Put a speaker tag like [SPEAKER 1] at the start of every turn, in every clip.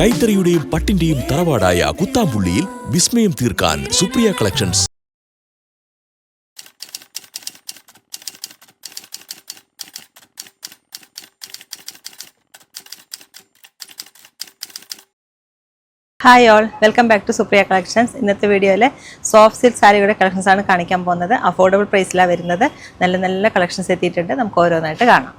[SPEAKER 1] കൈത്തറിയുടെയും പട്ടിന്റെയും തറവാടായ കുത്താമ്പുള്ളിയിൽ വിസ്മയം തീർക്കാൻ Supriya collections.
[SPEAKER 2] Hi all, welcome back to Supriya collections. ഇന്നത്തെ വീഡിയോയിൽ സോഫ്റ്റ് സിൽക്ക് സാരിയുടെ കളക്ഷൻസ് ആണ് കാണിക്കാൻ പോകുന്നത്. അഫോർഡബിൾ പ്രൈസിലാണ് വരുന്നത്. നല്ല നല്ല കളക്ഷൻസ് എത്തിയിട്ടുണ്ട്. നമുക്ക് ഓരോന്നായിട്ട് കാണാം.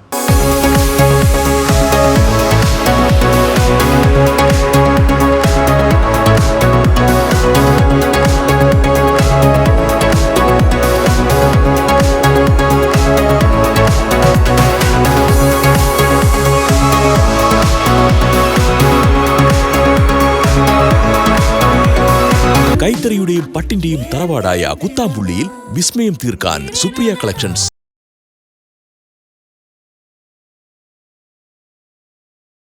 [SPEAKER 1] കൈത്തറിയുടെയും പട്ടിന്റെയും തറവാടായ കുത്താമ്പുള്ളിയിൽ വിസ്മയം തീർക്കാൻ സുപ്രിയ കളക്ഷൻസ്.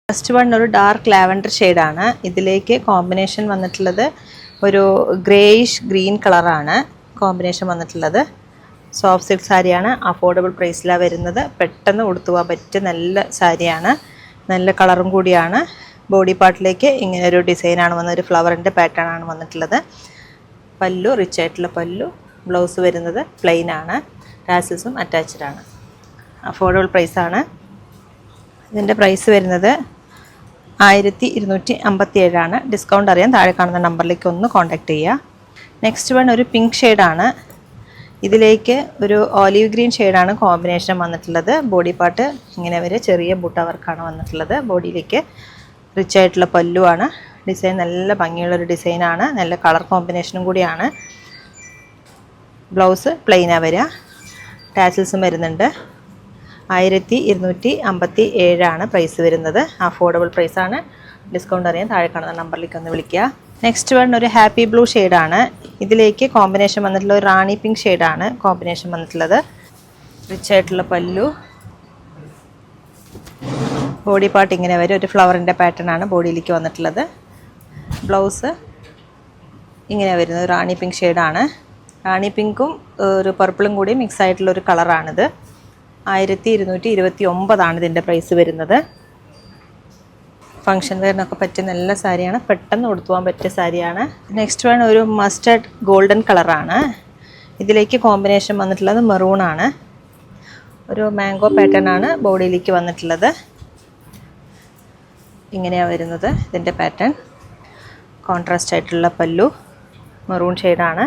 [SPEAKER 2] ഫസ്റ്റ് വൺ ഒരു ഡാർക്ക് ലാവൻഡർ ഷെയ്ഡാണ്. ഇതിലേക്ക് കോമ്പിനേഷൻ വന്നിട്ടുള്ളത് ഒരു ഗ്രേയിഷ് ഗ്രീൻ കളറാണ് കോമ്പിനേഷൻ വന്നിട്ടുള്ളത്. സോഫ്റ്റ് സിൽക്ക് സാരിയാണ്. അഫോർഡബിൾ പ്രൈസിലാണ് വരുന്നത്. പെട്ടെന്ന് ഉടുത്തുപോകാൻ പറ്റിയ നല്ല സാരിയാണ്. നല്ല കളറും കൂടിയാണ്. ബോഡി പാർട്ടിലേക്ക് ഇങ്ങനെ ഒരു ഡിസൈനാണ് വന്നത്. ഒരു ഫ്ലവറിൻ്റെ പാറ്റേൺ ആണ് വന്നിട്ടുള്ളത്. പല്ലു റിച്ച് ആയിട്ടുള്ള പല്ലു. ബ്ലൗസ് വരുന്നത് പ്ലെയിൻ ആണ്. ടാസിൽസും അറ്റാച്ച്ഡ് ആണ്. അഫോർഡബിൾ പ്രൈസാണ്. ഇതിൻ്റെ പ്രൈസ് വരുന്നത് 1257. ഡിസ്കൗണ്ട് അറിയാൻ താഴെ കാണുന്ന നമ്പറിലേക്ക് ഒന്ന് കോൺടാക്റ്റ് ചെയ്യുക. നെക്സ്റ്റ് വൺ ഒരു പിങ്ക് ഷെയ്ഡാണ്. ഇതിലേക്ക് ഒരു ഓലീവ് ഗ്രീൻ ഷെയ്ഡാണ് കോമ്പിനേഷൻ വന്നിട്ടുള്ളത്. ബോഡി പാർട്ട് ഇങ്ങനെ വരെ ചെറിയ ബൂട്ട വർക്കാണ് വന്നിട്ടുള്ളത്. ബോഡിയിലേക്ക് റിച്ച് ആയിട്ടുള്ള പല്ലുവാണ്. ഡിസൈൻ നല്ല ഭംഗിയുള്ളൊരു ഡിസൈനാണ്. നല്ല കളർ കോമ്പിനേഷനും കൂടിയാണ്. ബ്ലൗസ് പ്ലെയിനാണ് വരിക. ടാസിൽസും വരുന്നുണ്ട്. 1257 പ്രൈസ് വരുന്നത്. അഫോർഡബിൾ പ്രൈസാണ്. ഡിസ്കൗണ്ട് അറിയാൻ താഴെ കാണുന്ന നമ്പറിലേക്ക് ഒന്ന് വിളിക്കുക. നെക്സ്റ്റ് വൺ ഒരു ഹാപ്പി ബ്ലൂ ഷെയ്ഡാണ്. ഇതിലേക്ക് കോമ്പിനേഷൻ വന്നിട്ടുള്ള ഒരു റാണി പിങ്ക് ഷെയ്ഡാണ് കോമ്പിനേഷൻ വന്നിട്ടുള്ളത്. റിച്ച് ആയിട്ടുള്ള പല്ലു. ബോഡി പാർട്ട് ഇങ്ങനെ വരും. ഒരു ഫ്ലവറിൻ്റെ പാറ്റേൺ ആണ് ബോഡിയിലേക്ക് വന്നിട്ടുള്ളത്. ബ്ലൗസ് ഇങ്ങനെ വരുന്നത് റാണി പിങ്ക് ഷെയ്ഡാണ്. റാണി പിങ്കും ഒരു പർപ്പിളും കൂടി മിക്സ് ആയിട്ടുള്ളൊരു കളറാണിത്. 1229 ഇതിൻ്റെ പ്രൈസ് വരുന്നത്. ഫംഗ്ഷൻ വെയറിനൊക്കെ പറ്റിയ നല്ല സാരിയാണ്. പെട്ടെന്ന് ഉടുത്തുപോകാൻ പറ്റിയ സാരിയാണ്. നെക്സ്റ്റ് വൺ ഒരു മസ്റ്റർഡ് ഗോൾഡൻ കളറാണ്. ഇതിലേക്ക് കോമ്പിനേഷൻ വന്നിട്ടുള്ളത് മെറൂണാണ്. ഒരു മാംഗോ പാറ്റേൺ ആണ് ബോഡിയിലേക്ക് വന്നിട്ടുള്ളത്. ഇങ്ങനെയാണ് വരുന്നത് ഇതിൻ്റെ പാറ്റേൺ. കോൺട്രാസ്റ്റ് ആയിട്ടുള്ള പല്ലു. മെറൂൺ ഷെയ്ഡാണ്.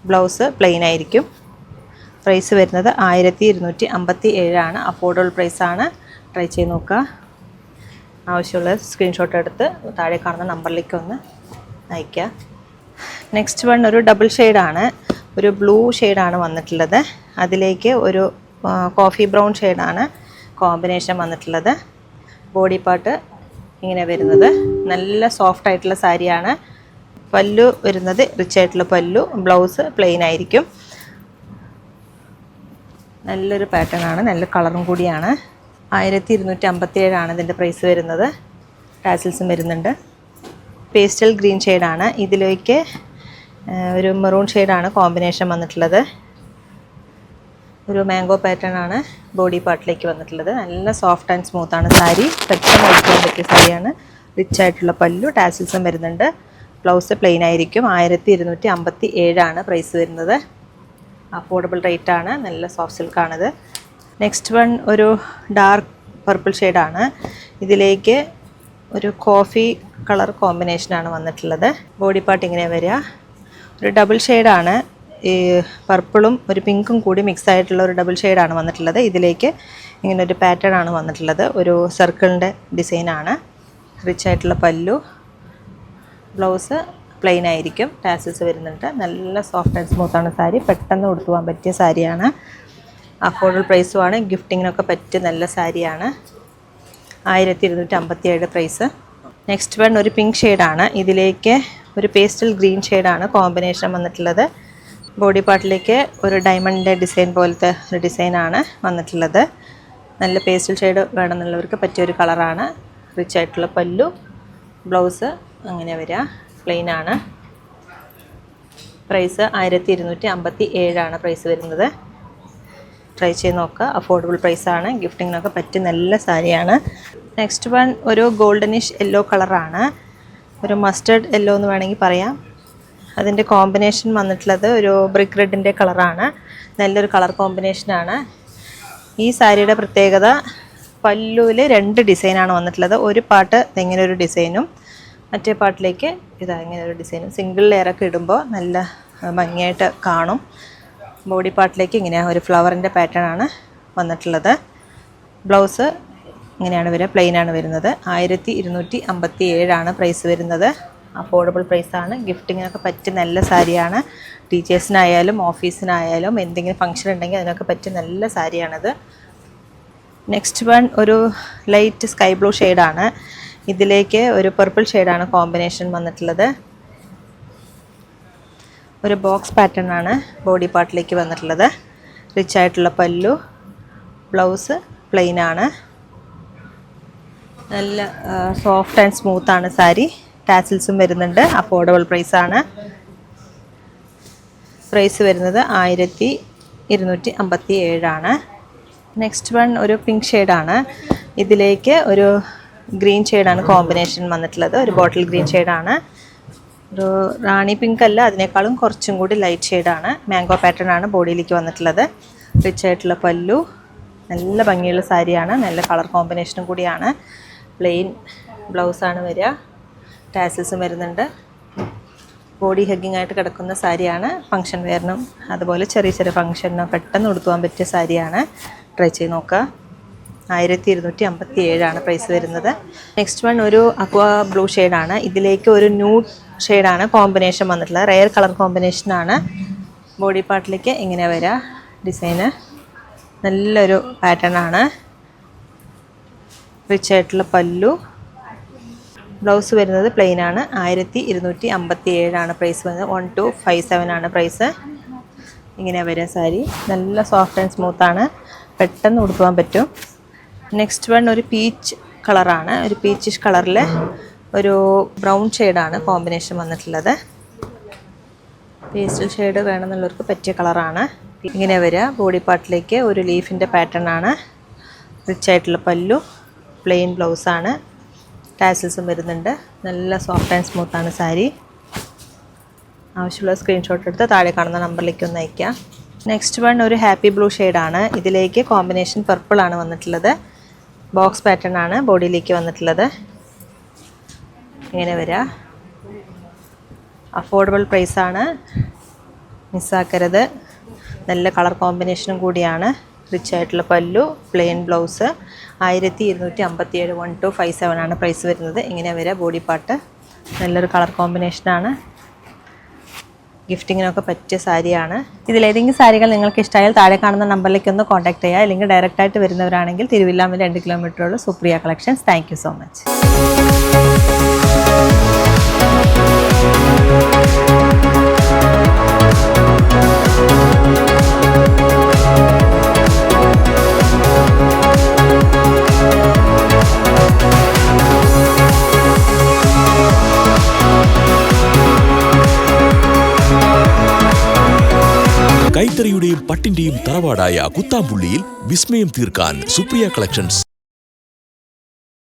[SPEAKER 2] ബ്ലൗസ് പ്ലെയിൻ ആയിരിക്കും. പ്രൈസ് വരുന്നത് 1257. അഫോർഡബിൾ പ്രൈസാണ്. ട്രൈ ചെയ്ത് നോക്കുക. ആവശ്യമുള്ള സ്ക്രീൻഷോട്ട് എടുത്ത് താഴെ കാണുന്ന നമ്പറിലേക്ക് ഒന്ന് അയയ്ക്കുക. നെക്സ്റ്റ് വൺ ഒരു ഡബിൾ ഷെയ്ഡാണ്. ഒരു ബ്ലൂ ഷെയ്ഡാണ് വന്നിട്ടുള്ളത്. അതിലേക്ക് ഒരു കോഫി ബ്രൗൺ ഷെയ്ഡാണ് കോമ്പിനേഷൻ വന്നിട്ടുള്ളത്. ബോഡി പാർട്ട് ഇങ്ങനെ വരുന്നത്. നല്ല സോഫ്റ്റ് ആയിട്ടുള്ള സാരിയാണ്. പല്ലു വരുന്നത് റിച്ച് ആയിട്ടുള്ള പല്ലു. ബ്ലൗസ് പ്ലെയിൻ ആയിരിക്കും. നല്ലൊരു പാറ്റേൺ ആണ്. നല്ല കളറും കൂടിയാണ്. 1257 ഇതിൻ്റെ പ്രൈസ് വരുന്നത്. ടാസിൽസും വരുന്നുണ്ട്. പേസ്റ്റൽ ഗ്രീൻ ഷെയ്ഡാണ്. ഇതിലേക്ക് ഒരു മെറൂൺ ഷെയ്ഡാണ് കോമ്പിനേഷൻ വന്നിട്ടുള്ളത്. ഒരു മാംഗോ പാറ്റേൺ ആണ് ബോഡി പാർട്ടിലേക്ക് വന്നിട്ടുള്ളത്. നല്ല സോഫ്റ്റ് ആൻഡ് സ്മൂത്താണ് സാരി. പെട്ടെന്ന് ഉടുക്കാൻ പറ്റിയ സാരിയാണ്. റിച്ച് ആയിട്ടുള്ള പല്ലു. ടാസിൽസും വരുന്നുണ്ട്. ബ്ലൗസ് പ്ലെയിൻ ആയിരിക്കും. 1257 പ്രൈസ് വരുന്നത്. അഫോർഡബിൾ റേറ്റ് ആണ്. നല്ല സോഫ്റ്റ് സിൽക്കാണിത്. നെക്സ്റ്റ് വൺ ഒരു ഡാർക്ക് പർപ്പിൾ ഷെയ്ഡാണ്. ഇതിലേക്ക് ഒരു കോഫി കളർ കോമ്പിനേഷനാണ് വന്നിട്ടുള്ളത്. ബോഡി പാർട്ട് ഇങ്ങനെ വരിക. ഒരു ഡബിൾ ഷെയ്ഡാണ്. ഈ പർപ്പിളും ഒരു പിങ്കും കൂടി മിക്സ് ആയിട്ടുള്ള ഒരു ഡബിൾ ഷെയ്ഡാണ് വന്നിട്ടുള്ളത്. ഇതിലേക്ക് ഇങ്ങനെ ഒരു പാറ്റേൺ ആണ് വന്നിട്ടുള്ളത്. ഒരു സർക്കിളിൻ്റെ ഡിസൈനാണ്. റിച്ച് ആയിട്ടുള്ള പല്ലു. ബ്ലൗസ് പ്ലെയിൻ ആയിരിക്കും. ടാസിൽസ് വരുന്നുണ്ട്. നല്ല സോഫ്റ്റ് ആൻഡ് സ്മൂത്താണ് സാരി. പെട്ടെന്ന് ഉടുത്തുപോകാൻ പറ്റിയ സാരിയാണ്. അഫോർഡബിൾ പ്രൈസുമാണ്. ഗിഫ്റ്റിങ്ങിനൊക്കെ പറ്റിയ നല്ല സാരിയാണ്. 1257 പ്രൈസ്. നെക്സ്റ്റ് വൺ ഒരു പിങ്ക് ഷെയ്ഡാണ്. ഇതിലേക്ക് ഒരു പേസ്റ്റൽ ഗ്രീൻ ഷെയ്ഡാണ് കോമ്പിനേഷൻ വന്നിട്ടുള്ളത്. ബോഡി പാർട്ടിലേക്ക് ഒരു ഡയമണ്ടിൻ്റെ ഡിസൈൻ പോലത്തെ ഒരു ഡിസൈനാണ് വന്നിട്ടുള്ളത്. നല്ല പേസ്റ്റൽ ഷെയ്ഡ് വേണമെന്നുള്ളവർക്ക് പറ്റിയൊരു കളറാണ്. റിച്ച് ആയിട്ടുള്ള പല്ലു. ബ്ലൗസ് അങ്ങനെ വരിക. പ്ലെയിൻ ആണ്. പ്രൈസ് 1257 പ്രൈസ് വരുന്നത്. ട്രൈ ചെയ്ത് നോക്കുക. അഫോർഡബിൾ പ്രൈസാണ്. ഗിഫ്റ്റിങ്ങിനൊക്കെ പറ്റിയ നല്ല സാരിയാണ്. നെക്സ്റ്റ് വൺ ഒരു ഗോൾഡനിഷ് യെല്ലോ കളറാണ്. ഒരു മസ്റ്റർഡ് യെല്ലോ എന്ന് വേണമെങ്കിൽ പറയാം. അതിൻ്റെ കോമ്പിനേഷൻ വന്നിട്ടുള്ളത് ഒരു ബ്രിക്ക് റെഡിൻ്റെ കളറാണ്. നല്ലൊരു കളർ കോമ്പിനേഷനാണ്. ഈ സാരിയുടെ പ്രത്യേകത പല്ലുവിൽ 2 ഡിസൈനാണ് വന്നിട്ടുള്ളത്. ഒരു പാട്ട് ഇങ്ങനെ ഒരു ഡിസൈനും മറ്റേ പാട്ടിലേക്ക് ഇങ്ങനെ ഒരു ഡിസൈനും. സിംഗിൾ ലെയറൊക്കെ ഇടുമ്പോൾ നല്ല ഭംഗിയായിട്ട് കാണും. ബോഡി പാർട്ടിലേക്ക് ഇങ്ങനെ ഒരു ഫ്ലവറിൻ്റെ പാറ്റേൺ ആണ് വന്നിട്ടുള്ളത്. ബ്ലൗസ് ഇങ്ങനെയാണ് വരിക, പ്ലെയിനാണ് വരുന്നത്. 1257 പ്രൈസ് വരുന്നത്. അഫോർഡബിൾ പ്രൈസാണ്. ഗിഫ്റ്റിങ്ങിനൊക്കെ പറ്റിയ നല്ല സാരിയാണ്. ടീച്ചേഴ്സിനായാലും ഓഫീസിനായാലും എന്തെങ്കിലും ഫംഗ്ഷൻ ഉണ്ടെങ്കിൽ അതിനൊക്കെ പറ്റിയ നല്ല സാരിയാണിത്. നെക്സ്റ്റ് വൺ ഒരു ലൈറ്റ് സ്കൈ ബ്ലൂ ഷെയ്ഡാണ്. ഇതിലേക്ക് ഒരു പർപ്പിൾ ഷെയ്ഡാണ് കോമ്പിനേഷൻ വന്നിട്ടുള്ളത്. ഒരു ബോക്സ് പാറ്റേൺ ആണ് ബോഡി പാർട്ടിലേക്ക് വന്നിട്ടുള്ളത്. റിച്ച് ആയിട്ടുള്ള പല്ലു, ബ്ലൗസ് പ്ലെയിൻ ആണ്. നല്ല സോഫ്റ്റ് ആൻഡ് സ്മൂത്ത് ആണ് സാരി. ടാസിൽസും വരുന്നുണ്ട്. അഫോർഡബിൾ പ്രൈസാണ്. പ്രൈസ് വരുന്നത് 1257. നെക്സ്റ്റ് വൺ ഒരു പിങ്ക് ഷെയ്ഡാണ്. ഇതിലേക്ക് ഒരു ഗ്രീൻ ഷെയ്ഡാണ് കോമ്പിനേഷൻ വന്നിട്ടുള്ളത്. ഒരു ബോട്ടിൽ ഗ്രീൻ ഷെയ്ഡാണ്. ഒരു റാണി പിങ്ക് അല്ല, അതിനേക്കാളും കുറച്ചും കൂടി ലൈറ്റ് ഷെയ്ഡാണ്. മാംഗോ പാറ്റേൺ ആണ് ബോഡിയിലേക്ക് വന്നിട്ടുള്ളത്. റിച്ച് ആയിട്ടുള്ള പല്ലു, നല്ല ഭംഗിയുള്ള സാരിയാണ്. നല്ല കളർ കോമ്പിനേഷനും കൂടിയാണ്. പ്ലെയിൻ ബ്ലൗസാണ് വരിക. ടാസിൽസും വരുന്നുണ്ട്. ബോഡി ഹഗ്ഗിങ് ആയിട്ട് കിടക്കുന്ന സാരിയാണ്. ഫംഗ്ഷൻ വെയറിനും അതുപോലെ ചെറിയ ചെറിയ ഫംഗ്ഷനും പെട്ടെന്ന് ഉടുത്തുവാൻ പറ്റിയ സാരിയാണ്. ട്രൈ ചെയ്ത് നോക്കുക. 1257 പ്രൈസ് വരുന്നത്. നെക്സ്റ്റ് വൺ ഒരു അക്വാ ബ്ലൂ ഷെയ്ഡാണ്. ഇതിലേക്ക് ഒരു ന്യൂഡ് ഷെയ്ഡാണ് കോമ്പിനേഷൻ വന്നിട്ടുള്ളത്. റെയർ കളർ കോമ്പിനേഷനാണ്. ബോഡി പാർട്ടിലേക്ക് ഇങ്ങനെ വരിക ഡിസൈന്. നല്ലൊരു പാറ്റേൺ ആണ്. റിച്ച് ആയിട്ടുള്ള പല്ലു, ബ്ലൗസ് വരുന്നത് പ്ലെയിൻ ആണ്. 1257 പ്രൈസ് വരുന്നത്. 1257 പ്രൈസ്. ഇങ്ങനെ വരിക സാരി. നല്ല സോഫ്റ്റ് ആൻഡ് സ്മൂത്താണ്. പെട്ടെന്ന് ഉടുക്കുവാൻ പറ്റും. നെക്സ്റ്റ് വൺ ഒരു പീച്ച് കളറാണ്. ഒരു പീച്ചിഷ് കളറിൽ ഒരു ബ്രൗൺ ഷെയ്ഡാണ് കോമ്പിനേഷൻ വന്നിട്ടുള്ളത്. പേസ്റ്റൽ ഷെയ്ഡ് വേണമെന്നുള്ളവർക്ക് പറ്റിയ കളറാണ്. ഇങ്ങനെ വരിക ബോഡി പാർട്ടിലേക്ക് ഒരു ലീഫിൻ്റെ പാറ്റേൺ ആണ്. റിച്ച് ആയിട്ടുള്ള പല്ലു, പ്ലെയിൻ ബ്ലൗസാണ്. ടാസിൽസും വരുന്നുണ്ട്. നല്ല സോഫ്റ്റ് ആൻഡ് സ്മൂത്താണ് സാരി. ആവശ്യമുള്ള സ്ക്രീൻഷോട്ട് എടുത്ത് താഴെ കാണുന്ന നമ്പറിലേക്ക് ഒന്ന് അയയ്ക്കുക. നെക്സ്റ്റ് വൺ ഒരു ഹാപ്പി ബ്ലൂ ഷെയ്ഡാണ്. ഇതിലേക്ക് കോമ്പിനേഷൻ പർപ്പിൾ ആണ് വന്നിട്ടുള്ളത്. ബോക്സ് പാറ്റേൺ ആണ് ബോഡിയിലേക്ക് വന്നിട്ടുള്ളത്. ഇങ്ങനെ വരിക. അഫോർഡബിൾ പ്രൈസാണ്. മിസ്സാക്കരുത്. നല്ല കളർ കോമ്പിനേഷനും കൂടിയാണ്. റിച്ച് ആയിട്ടുള്ള പല്ലു, പ്ലെയിൻ ബ്ലൗസ്. 1257 1257 പ്രൈസ് വരുന്നത്. ഇങ്ങനെ വരിക ബോഡി പാർട്ട്. നല്ലൊരു കളർ കോമ്പിനേഷനാണ്. ഗിഫ്റ്റിങ്ങിനൊക്കെ പറ്റിയ സാരിയാണ്. ഇതിലേതെങ്കിലും സാരികൾ നിങ്ങൾക്ക് ഇഷ്ടമായാൽ താഴെ കാണുന്ന നമ്പറിലേക്ക് ഒന്ന് കോൺടാക്ട് ചെയ്യുക. അല്ലെങ്കിൽ ഡയറക്റ്റായിട്ട് വരുന്നവരാണെങ്കിൽ തിരുവില്ല 2 കിലോമീറ്ററുള്ള Supriya collections. Thank you so much.
[SPEAKER 1] കൈത്തറിയുടെയും പട്ടിന്റെയും തറവാടായ കുത്താമ്പുള്ളിയിൽ വിസ്മയം തീർക്കാൻ സുപ്രിയ കളക്ഷൻസ്.